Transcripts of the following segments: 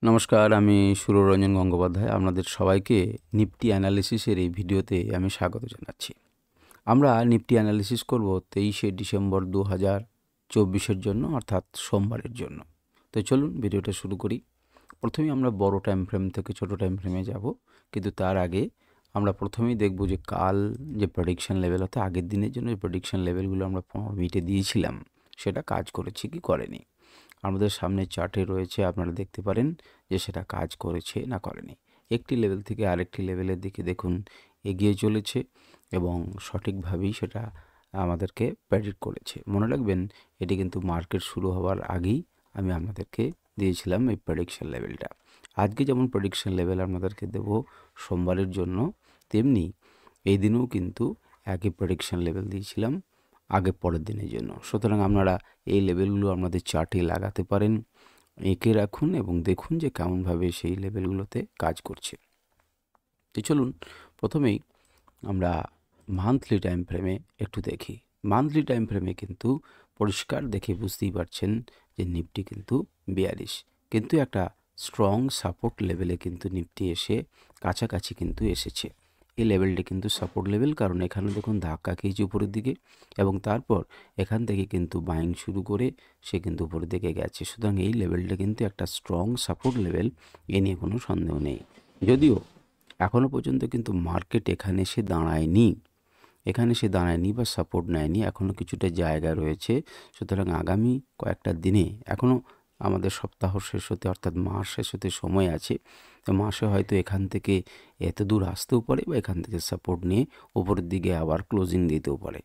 নমস্কার, আমি সুররঞ্জন গঙ্গোপাধ্যায়। আপনাদের সবাইকে নিফটি অ্যানালিসিসের এই ভিডিওতে আমি স্বাগত জানাচ্ছি। আমরা নিফটি অ্যানালিসিস করব 23শে ডিসেম্বর 2024-এর জন্য, অর্থাৎ সোমবারের জন্য। তো চলুন ভিডিওটা শুরু করি। প্রথমেই আমরা বড় টাইম ফ্রেম থেকে ছোট টাইম ফ্রেমে যাব, কিন্তু তার আগে আমরা প্রথমেই দেখব যে কাল যে প্রেডিকশন লেভেল, অর্থাৎ আগের দিনের জন্য যে প্রেডিকশন লেভেলগুলো আমরা 15 মিনিটে দিয়েছিলাম সেটা কাজ করেছে কি করেনি। আমাদের সামনে চার্টে রয়েছে, আপনারা দেখতে পারেন যে সেটা কাজ করেছে না করেনি। একটি লেভেল থেকে আরেকটি লেভেলের দিকে দেখুন এগিয়ে চলেছে এবং সঠিকভাবেই সেটা আমাদেরকে প্রেডিক্ট করেছে। মনে রাখবেন, এটি কিন্তু মার্কেট শুরু হওয়ার আগেই আমি আপনাদেরকে দিয়েছিলাম এই প্রেডিকশন লেভেলটা। আজকে যেমন প্রেডিকশন লেভেল আপনাদেরকে দেব সোমবারের জন্য, তেমনি এই দিনেও কিন্তু একই প্রেডিকশন লেভেল দিয়েছিলাম আগে পরের দিনের জন্য। সুতরাং আপনারা এই লেভেলগুলো আপনাদের চার্টে লাগাতে পারেন, এঁকে রাখুন এবং দেখুন যে কেমনভাবে সেই লেভেলগুলোতে কাজ করছে। তো চলুন প্রথমেই আমরা মান্থলি টাইম ফ্রেমে একটু দেখি। মান্থলি টাইম ফ্রেমে কিন্তু পরিষ্কার দেখে বুঝতেই পারছেন যে নিফটি কিন্তু বিয়ারিশ, কিন্তু একটা স্ট্রং সাপোর্ট লেভেলে কিন্তু নিফটি এসে কাছাকাছি কিন্তু এসেছে। এই লেভেলটি কিন্তু সাপোর্ট লেভেল, কারণ এখানে দেখুন ধাক্কা খেয়েছে উপরের দিকে এবং তারপর এখান থেকে কিন্তু বাইং শুরু করে সে কিন্তু উপরের দিকে গেছে। সুতরাং এই লেভেলটা কিন্তু একটা স্ট্রং সাপোর্ট লেভেল, এ নিয়ে কোনো সন্দেহ নেই। যদিও এখনও পর্যন্ত কিন্তু মার্কেট এখানে এসে দাঁড়ায়নি বা সাপোর্ট নেয়নি, এখনও কিছুটা জায়গা রয়েছে। সুতরাং আগামী কয়েকটা দিনে এখনও আমাদের সপ্তাহ শেষ হতে, অর্থাৎ মাস শেষ হতে সময় আছে। তো মাসে হয়তো এখান থেকে এত দূর আসতেও পারে বা এখান থেকে সাপোর্ট নিয়ে উপরের দিকে আবার ক্লোজিং দিতেও পারে।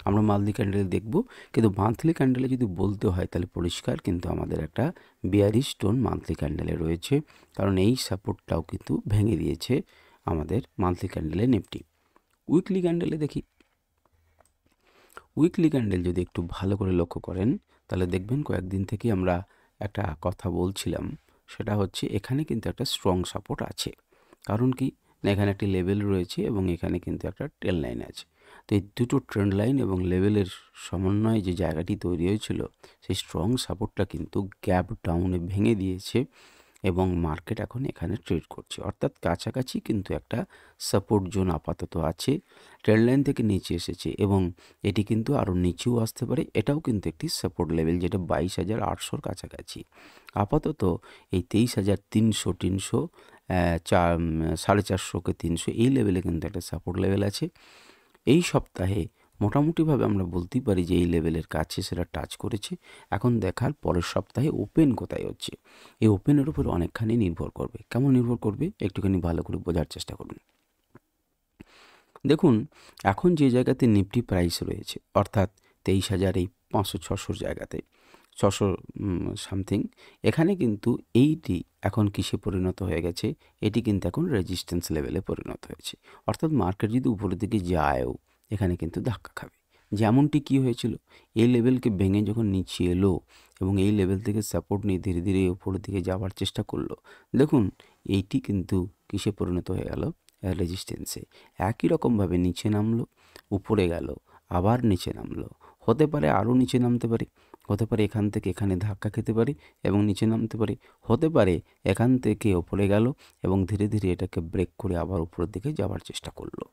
আমরা মান্থলি ক্যান্ডেল দেখব, কিন্তু মান্থলি ক্যান্ডেলে যদি বলতে হয় তাহলে পরিষ্কার কিন্তু আমাদের একটা বিয়ারিশ টোন মান্থলি ক্যান্ডেলে রয়েছে, কারণ এই সাপোর্টটাও কিন্তু ভেঙে দিয়েছে আমাদের মান্থলি ক্যান্ডেলে নিফটি। উইকলি ক্যান্ডেলে দেখি। উইকলি ক্যান্ডেল যদি একটু ভালো করে লক্ষ্য করেন তাহলে দেখবেন কয়েকদিন থেকে আমরা একটা কথা বলছিলাম, সেটা হচ্ছে এখানে কিন্তু একটা স্ট্রং সাপোর্ট আছে। কারণ কি না, এখানে একটি লেভেল রয়েছে এবং এখানে কিন্তু একটা ট্রেন্ড লাইন আছে। তো এই দুটো ট্রেন্ড লাইন এবং লেভেলের সমন্বয়ে যে জায়গাটি তৈরি হয়েছিল, সেই স্ট্রং সাপোর্টটা কিন্তু গ্যাপ ডাউনে ভেঙে দিয়েছে এবং মার্কেট এখন এখানে ট্রেড করছে, অর্থাৎ কাছাকাছি কিন্তু একটা সাপোর্ট জোন আপাতত আছে। ট্রেন্ড লাইন থেকে নিচে এসেছে এবং এটি কিন্তু আরও নিচেও আসতে পারে। এটাও কিন্তু একটি সাপোর্ট লেভেল, যেটা 22,800-র কাছাকাছি। আপাতত এই 23,300 450-300 এই লেভেলে কিন্তু একটা সাপোর্ট লেভেল আছে। এই সপ্তাহে মোটামুটিভাবে আমরা বলতেই পারি যে এই লেভেলের কাছে সেটা টাচ করেছে। এখন দেখার পরের সপ্তাহে ওপেন কোথায় হচ্ছে, এই ওপেনের উপর অনেকখানি নির্ভর করবে। কেমন নির্ভর করবে একটুখানি ভালো করে বোঝার চেষ্টা করুন। দেখুন এখন যে জায়গাতে নিফটি প্রাইস রয়েছে, অর্থাৎ 23,500-600 জায়গাতে, 600 সামথিং, এখানে কিন্তু এইটি এখন কিসে পরিণত হয়ে গেছে, এটি কিন্তু এখন রেজিস্ট্যান্স লেভেলে পরিণত হয়েছে। অর্থাৎ মার্কেট যদি উপরের দিকে যায়ও এখানে কিন্তু ধাক্কা খাবে। যেমনটি কি হয়েছিল, এই লেভেলকে ভেঙে যখন নিচে এলো এবং এই লেভেল থেকে সাপোর্ট নিয়ে ধীরে ধীরে উপরের দিকে যাওয়ার চেষ্টা করলো, দেখুন এইটি কিন্তু কিসে পরিণত হয়ে গেল, রেজিস্ট্যান্সে। একই রকমভাবে নিচে নামলো, উপরে গেল, আবার নিচে নামলো, হতে পারে আরও নিচে নামতে পারে, হতে পারে এখান থেকে এখানে ধাক্কা খেতে পারে এবং নিচে নামতে পারে, হতে পারে এখান থেকে ওপরে গেল এবং ধীরে ধীরে এটাকে ব্রেক করে আবার উপরের দিকে যাওয়ার চেষ্টা করলো।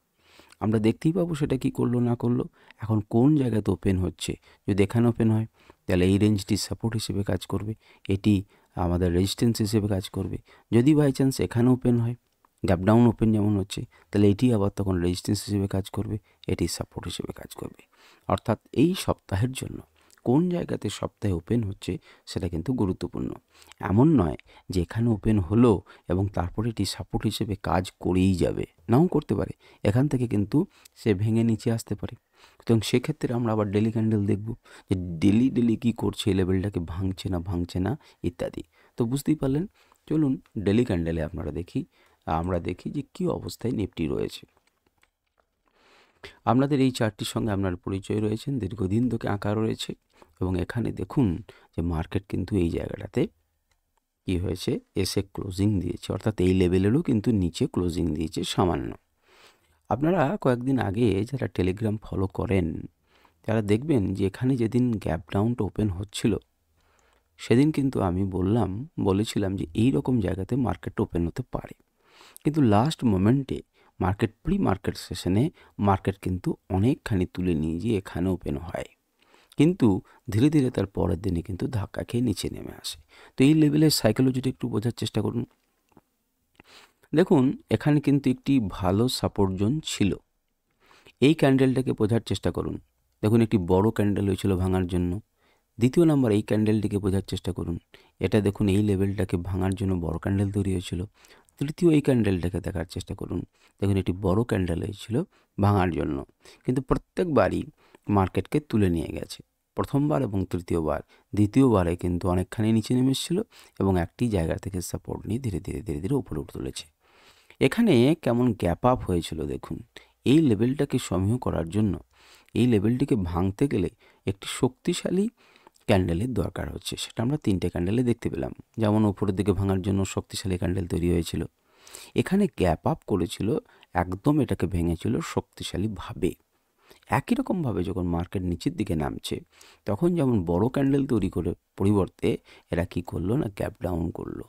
আমরা দেখতেই পাবো সেটা কি করলো না করলো। এখন কোন জায়গাতে ওপেন হচ্ছে, যদি এখানে ওপেন হয় তাহলে এই রেঞ্জটি সাপোর্ট হিসেবে কাজ করবে, এটি আমাদের রেজিস্ট্যান্স হিসেবে কাজ করবে। যদি বাই চান্স এখানে ওপেন হয়, গ্যাপ ডাউন ওপেন যেমন হচ্ছে, তাহলে এটি আবার তখন রেজিস্ট্যান্স হিসেবে কাজ করবে, এটি সাপোর্ট হিসেবে কাজ করবে। অর্থাৎ এই সপ্তাহের জন্য কোন জায়গাতে সপ্তাহে ওপেন হচ্ছে সেটা কিন্তু গুরুত্বপূর্ণ। এমন নয় যে এখানে ওপেন হলো এবং তারপরে এটি সাপোর্ট হিসেবে কাজ করেই যাবে, নাও করতে পারে, এখান থেকে কিন্তু সে ভেঙে নিচে আসতে পারে। সুতরাং সেক্ষেত্রে আমরা আবার ডেলি ক্যান্ডেল দেখব যে ডেলি কী করছে, এই লেভেলটাকে ভাঙছে না ইত্যাদি। তো বুঝতেই পারলেন। চলুন ডেলি ক্যান্ডেলে আমরা দেখি যে কী অবস্থায় নিফটি রয়েছে। আপনাদের এই চার্টটির সঙ্গে আপনার পরিচয় রয়েছেন, দীর্ঘদিন থেকে আঁকা রয়েছে এবং এখানে দেখুন যে মার্কেট কিন্তু এই জায়গাটাতে কী হয়েছে, এসে ক্লোজিং দিয়েছে, অর্থাৎ এই লেভেলেরও কিন্তু নিচে ক্লোজিং দিয়েছে সামান্য। আপনারা কয়েকদিন আগে যারা টেলিগ্রাম ফলো করেন তারা দেখবেন যে এখানে যেদিন গ্যাপ ডাউনটা ওপেন হচ্ছিল সেদিন কিন্তু আমি বলেছিলাম যে এই রকম জায়গাতে মার্কেট ওপেন হতে পারে, কিন্তু লাস্ট মোমেন্টে প্রি মার্কেট সেশনে মার্কেট কিন্তু অনেকখানি তুলে নিয়ে গিয়ে এখানে ওপেন হয়, কিন্তু ধীরে ধীরে তার পরের দিনে কিন্তু ধাক্কা খেয়ে নিচে নেমে আসে। তো এই লেভেলের সাইকোলজিটা একটু বোঝার চেষ্টা করুন। দেখুন, এখানে কিন্তু একটি ভালো সাপোর্ট জোন ছিল। এই ক্যান্ডেলটাকে বোঝার চেষ্টা করুন। দেখুন, একটি বড় ক্যান্ডেল হয়েছিল ভাঙার জন্য। দ্বিতীয় নাম্বার, এই ক্যান্ডেলটিকে বোঝার চেষ্টা করুন। এটা দেখুন, এই লেভেলটাকে ভাঙার জন্য বড় ক্যান্ডেল তৈরি হয়েছিল। তৃতীয়, এই ক্যান্ডেলটাকে দেখার চেষ্টা করুন। দেখুন, একটি বড় ক্যান্ডেল হয়েছিল ভাঙার জন্য, কিন্তু প্রত্যেকবারই মার্কেটকে তুলে নিয়ে গেছে। প্রথমবার এবং তৃতীয়বার। দ্বিতীয়বারে কিন্তু অনেকখানি নিচে নেমে এসেছিল এবং একটি জায়গা থেকে সাপোর্ট নিয়ে ধীরে ধীরে ধীরে ধীরে উপরে উঠে তুলেছে। এখানে কেমন গ্যাপ আপ হয়েছিল দেখুন। এই লেভেলটাকে সমীহ করার জন্য, এই লেভেলটিকে ভাঙতে গেলে একটি শক্তিশালী ক্যান্ডেলের দরকার হচ্ছে। সেটা আমরা 3টে ক্যান্ডেলে দেখতে পেলাম। যেমন উপরের দিকে ভাঙার জন্য শক্তিশালী ক্যান্ডেল তৈরি হয়েছিল, এখানে গ্যাপ আপ করেছিল, একদম এটাকে ভেঙেছিল শক্তিশালীভাবে। একই রকমভাবে যখন মার্কেট নিচের দিকে নামছে, তখন যেমন বড় ক্যান্ডেল তৈরি করে পরিবর্তে এরা কি করলো না, গ্যাপ ডাউন করলো,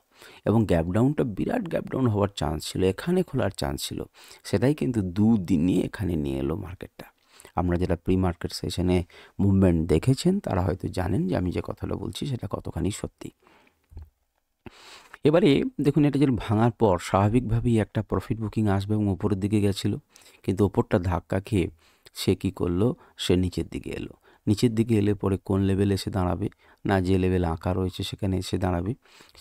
এবং গ্যাপ ডাউনটা বিরাট গ্যাপ ডাউন হওয়ার চান্স ছিল, এখানে খোলার চান্স ছিল। সেটাই কিন্তু দুদিনই এখানে নিয়ে এলো মার্কেটটা। আমরা যারা প্রি মার্কেট সেশনে মুভমেন্ট দেখেছেন তারা হয়তো জানেন যে আমি যে কথাটা বলছি সেটা কতখানি সত্যি। এবারে দেখুন, এটা যেন ভাঙার পর স্বাভাবিকভাবেই একটা প্রফিট বুকিং আসবে এবং উপরের দিকে গেছিলো, কিন্তু ওপরটা ধাক্কা খেয়ে সে কী করলো, সে নিচের দিকে এলো। নিচের দিকে এলে পরে কোন লেভেলে এসে দাঁড়াবে না, যে লেভেল আঁকা রয়েছে সেখানে এসে দাঁড়াবে,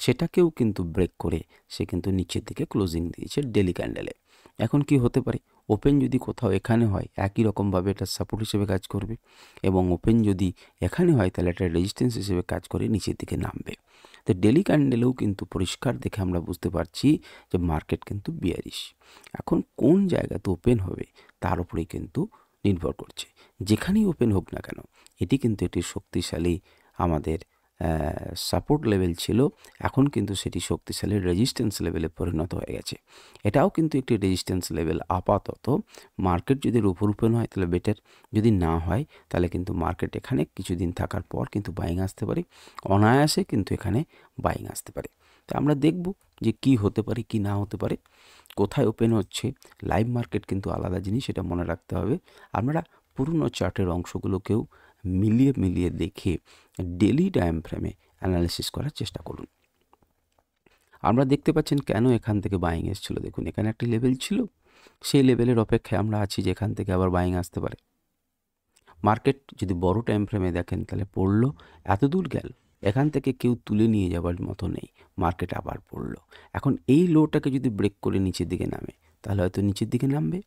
সেটাকেও কিন্তু ব্রেক করে সে কিন্তু নিচের দিকে ক্লোজিং দিয়েছে ডেলি ক্যান্ডেলে। এখন কি হতে পারে, ওপেন যদি কোথাও এখানে হয় একই রকমভাবে এটা সাপোর্ট হিসেবে কাজ করবে, এবং ওপেন যদি এখানে হয় তাহলে এটা রেজিস্ট্যান্স হিসেবে কাজ করে নিচের দিকে নামবে। তো ডেলি ক্যান্ডেলেও কিন্তু পরিষ্কার দেখে আমরা বুঝতে পারছি যে মার্কেট কিন্তু বিয়ারিশ। এখন কোন জায়গাতে ওপেন হবে তার উপরেই কিন্তু নির্ভর করছে। যেখানেই ওপেন হোক না কেন, এটি কিন্তু একটি শক্তিশালী আমাদের সাপোর্ট লেভেল ছিল, এখন কিন্তু সেটি শক্তিশালী রেজিস্ট্যান্স লেভেলে পরিণত হয়ে গেছে। এটাও কিন্তু একটি রেজিস্ট্যান্স লেভেল। আপাতত মার্কেট যদি উপর ওপেন হয় তাহলে বেটার, যদি না হয় তাহলে কিন্তু মার্কেট এখানে কিছুদিন থাকার পর কিন্তু বাইং আসতে পারে, অনায়াসে কিন্তু এখানে বাইং আসতে পারে। তা আমরা দেখব যে কি হতে পারে কি না হতে পারে, কোথায় ওপেন হচ্ছে। লাইভ মার্কেট কিন্তু আলাদা জিনিস, এটা মনে রাখতে হবে। আমরা পুরনো চার্টের অংশগুলোকেও মিলিয়ে দেখে ডেলি টাইম ফ্রেমে অ্যানালিসিস করার চেষ্টা করুন। আমরা দেখতে পাচ্ছেন কেন এখান থেকে বাইং এসেছিলো। দেখুন, এখানে একটি লেভেল ছিল, সেই লেভেলের অপেক্ষায় আমরা আছি যে এখান থেকে আবার বাইং আসতে পারে। মার্কেট যদি বড় টাইম ফ্রেমে দেখেন তাহলে পড়লো, এত দূর গেল, এখান থেকে কেউ তুলে নিয়ে যাওয়ার মতো নেই, মার্কেট আবার পড়লো। এখন এই লোটাকে যদি ব্রেক করে নিচের দিকে নামে তাহলে হয়তো নিচের দিকে নামবে।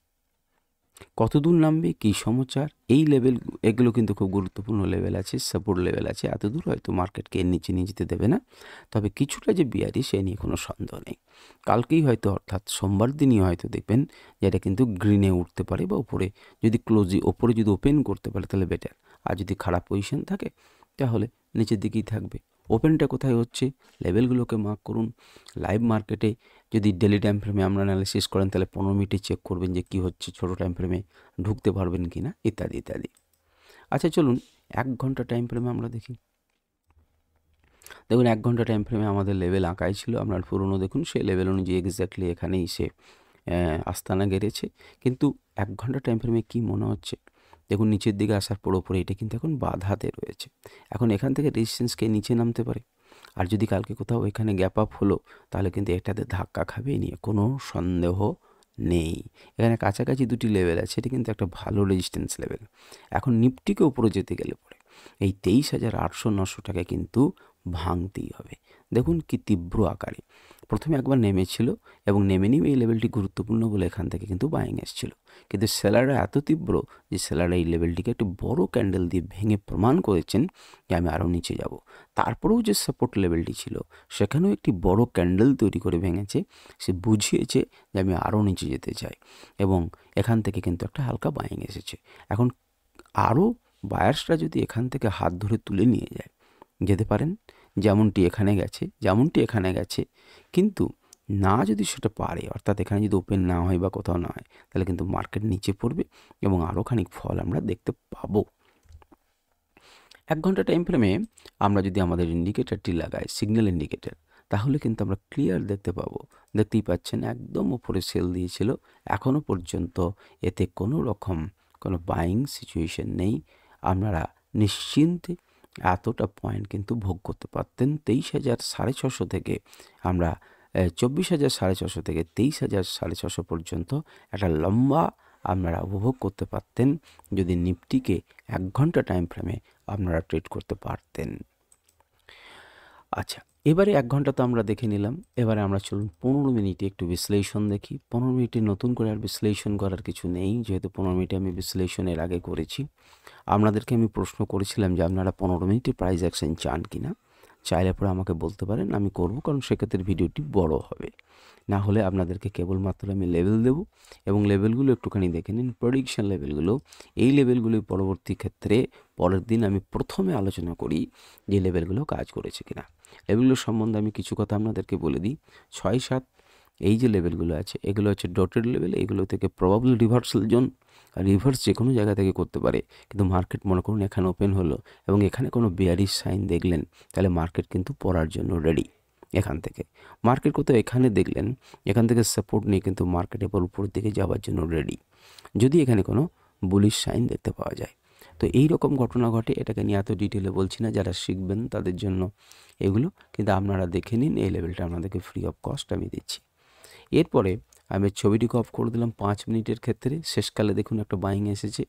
কত দূর নামবে, কী সমাচার, এই লেভেল, এগুলো কিন্তু খুব গুরুত্বপূর্ণ লেভেল আছে, সাপোর্ট লেভেল আছে। এত দূর হয়তো মার্কেটকে এর নিচে নিয়ে যেতে দেবে না, তবে কিছুটা যে বিয়ারি সে নিয়ে কোনো সন্দেহ নেই। কালকেই হয়তো, অর্থাৎ সোমবার দিনই হয়তো দেখবেন যে এটা কিন্তু গ্রিনে উঠতে পারে, বা উপরে যদি ওপরে যদি ওপেন করতে পারে তাহলে বেটার। আর যদি খারাপ পজিশন থাকে তাহলে নিচের দিকেই থাকবে। ওপেনটা কোথায় হচ্ছে, লেভেলগুলোকে মার্ক করুন। লাইভ মার্কেটে যদি ডেলি টাইম ফ্রেমে আমরা অ্যানালিসিস করেন তাহলে 15 মিনিটে চেক করবেন যে কী হচ্ছে, ছোটো টাইম ফ্রেমে ঢুকতে পারবেন কি না, ইত্যাদি ইত্যাদি। আচ্ছা, চলুন 1 ঘন্টা টাইম ফ্রেমে আমরা দেখি। দেখুন, 1 ঘন্টা টাইম ফ্রেমে আমাদের লেভেল আঁকাই ছিল, আপনার পুরনো দেখুন সেই লেভেল অনুযায়ী এক্স্যাক্টলি এখানেই সে আস্তানা গেড়েছে। কিন্তু 1 ঘন্টা টাইম ফ্রেমে কী মনে হচ্ছে, দেখুন নিচের দিকে আসার পরে এটা কিন্তু এখন বাধাতে রয়েছে। এখন এখান থেকে রেজিস্ট্যান্সকে নিচে নামতে পারে, আর যদি কালকে কোথাও এখানে গ্যাপ আপ হলো তাহলে কিন্তু এটাতে ধাক্কা খাবে, নিয়ে কোনো সন্দেহ নেই। এখানে কাছাকাছি দুটি লেভেল আছে, এটি কিন্তু একটা ভালো রেজিস্ট্যান্স লেভেল। এখন নিফটিকে উপরে যেতে গেলে পরে এই 23,800-900 টাকায় কিন্তু ভাঙতেই হবে। দেখুন কি তীব্র আকারে প্রথমে একবার নেমেছিল, এবং নেমে নিয়ে এই লেভেলটি গুরুত্বপূর্ণ বলে এখান থেকে কিন্তু বাইং এসেছিল, কিন্তু সেলাররা এত তীব্র যে সেলাররা এই লেভেলটিকে একটি বড় ক্যান্ডেল দিয়ে ভেঙে প্রমাণ করেছেন যে আমি আরও নিচে যাব। তারপরেও যে সাপোর্ট লেভেলটি ছিল সেখানেও একটি বড় ক্যান্ডেল তৈরি করে ভেঙেছে, সে বুঝিয়েছে যে আমি আরও নিচে যেতে চাই, এবং এখান থেকে কিন্তু একটা হালকা বাইং এসেছে। এখন আরও বায়ার্সরা যদি এখান থেকে হাত ধরে তুলে নিয়ে যায়, যেতে পারেন, যেমনটি এখানে গেছে, কিন্তু না যদি সেটা পারে, অর্থাৎ এখানে যদি ওপেন না হয় বা কোথাও না হয়, তাহলে কিন্তু মার্কেট নিচে পড়বে এবং আরও খানিক ফল আমরা দেখতে পাবো। 1 ঘন্টা টাইম ফ্রেমে আমরা যদি আমাদের ইন্ডিকেটরটি লাগাই, সিগন্যাল ইন্ডিকেটর, তাহলে কিন্তু আমরা ক্লিয়ার দেখতে পাবো। দেখতেই পাচ্ছেন একদম উপরে সেল দিয়েছিল, এখনও পর্যন্ত এতে কোনো রকম কোনো বাইং সিচুয়েশন নেই। আপনারা নিশ্চিন্তে এতটা পয়েন্ট কিন্তু ভোগ করতে পারতেন। 23,650 থেকে আমরা 24,650 থেকে 23,650 পর্যন্ত একটা লম্বা আপনারা উপভোগ করতে পারতেন যদি নিফটিকে 1 ঘন্টা টাইম ফ্রেমে আপনারা ট্রেড করতে পারতেন। আচ্ছা, এবারে 1 ঘন্টা তো আমরা দেখে নিলাম। এবারে আমরা চলুন 15 মিনিটে একটু বিশ্লেষণ দেখি। 15 মিনিটে নতুন করে আর বিশ্লেষণ করার কিছু নেই, যেহেতু 15 মিনিটে আমি বিশ্লেষণের আগে করেছি। আপনাদেরকে আমি প্রশ্ন করেছিলাম যে আপনারা 15 মিনিটে প্রাইস অ্যাকশন চান কি না। চাইলে পরে আমাকে বলতে পারেন, আমি করব, কারণ সেক্ষেত্রে ভিডিওটি বড় হবে। না হলে আপনাদেরকে কেবলমাত্র আমি লেভেল দেব, এবং লেভেলগুলো একটুখানি দেখে নিন, প্রেডিকশন লেভেলগুলো। এই লেভেলগুলি পরবর্তী ক্ষেত্রে পরের দিন আমি প্রথমে আলোচনা করি যে লেভেলগুলো কাজ করেছে কিনা। লেভেলগুলো সম্বন্ধে আমি কিছু কথা আপনাদেরকে বলে দিই। 6, 7 এই যে লেভেলগুলো আছে, এগুলো হচ্ছে ডটেড লেভেল। এগুলো থেকে প্রবাবলি রিভার্সাল জোন, রিভার্স যে কোনো জায়গা থেকে করতে পারে। কিন্তু মার্কেট মনে করুন এখানে ওপেন হলো এবং এখানে কোনো বেয়ারিশ সাইন দেখলেন, তাহলে মার্কেট কিন্তু পড়ার জন্য রেডি। এখান থেকে মার্কেট কোথাও এখানে দেখলেন, এখান থেকে সাপোর্ট নিয়ে কিন্তু মার্কেট এবার উপরের দিকে যাওয়ার জন্য রেডি, যদি এখানে কোনো বুলিশ সাইন দেখতে পাওয়া যায়। তো এই রকম ঘটনা ঘটে, এটাকে নিয়ে এত ডিটেলে বলছি না, যারা শিখবেন তাদের জন্য এগুলো। কিন্তু আপনারা দেখে নিন, এই লেভেলটা আপনাদেরকে ফ্রি অফ কস্ট আমি দিচ্ছি। এরপরে আমি ছবিটিকে অফ করে দিলাম 5 মিনিটের ক্ষেত্রে। শেষকালে দেখুন একটা বাইং এসেছে।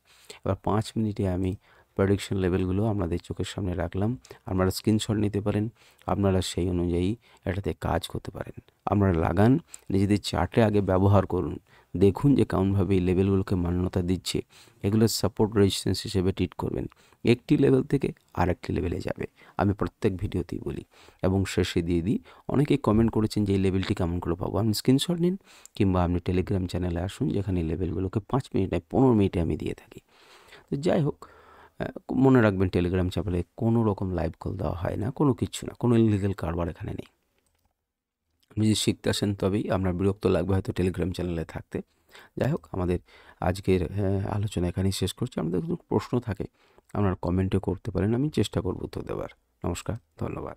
এবার 5 মিনিটে আমি প্রেডিকশন লেভেলগুলো আপনাদের চোখের সামনে রাখলাম। আপনারা স্ক্রিনশট নিতে পারেন, আপনারা সেই অনুযায়ী এটাতে কাজ করতে পারেন। আপনারা লাগান, নিজেদের চার্টে আগে ব্যবহার করুন, দেখুন যে কেমনভাবে এই লেভেলগুলোকে মান্যতা দিচ্ছে। এগুলো সাপোর্ট রেজিস্ট্যান্স হিসেবে ট্রিট করবেন। একটি লেভেল থেকে আরেকটি লেভেলে যাবে, আমি প্রত্যেক ভিডিওতেই বলি এবং শেষে দিয়ে দিই। অনেকেই কমেন্ট করেছেন যে এই লেভেলটি কেমন করে পাবো। আপনি স্ক্রিনশট নিন, কিংবা আপনি টেলিগ্রাম চ্যানেলে আসুন, যেখানে এই লেভেলগুলোকে 5 মিনিট নয় 15 মিনিটে আমি দিয়ে থাকি। তো যাই হোক, মনে রাখবেন টেলিগ্রাম চ্যানেলে কোনো রকম লাইভ কল দেওয়া হয় না, কোনো কিচ্ছু না, কোনো ইলিগাল কারবার এখানে নেই। আপনি যদি শিখতে আসেন তবেই। আপনার বিরক্ত লাগবে হয়তো টেলিগ্রাম চ্যানেলে থাকতে। যাই হোক, আমাদের আজকের আলোচনা এখানেই শেষ করছি। আমাদের যদি প্রশ্ন থাকে আপনারা কমেন্টে করতে পারেন, আমি চেষ্টা করব উত্তর দেওয়ার। নমস্কার, ধন্যবাদ।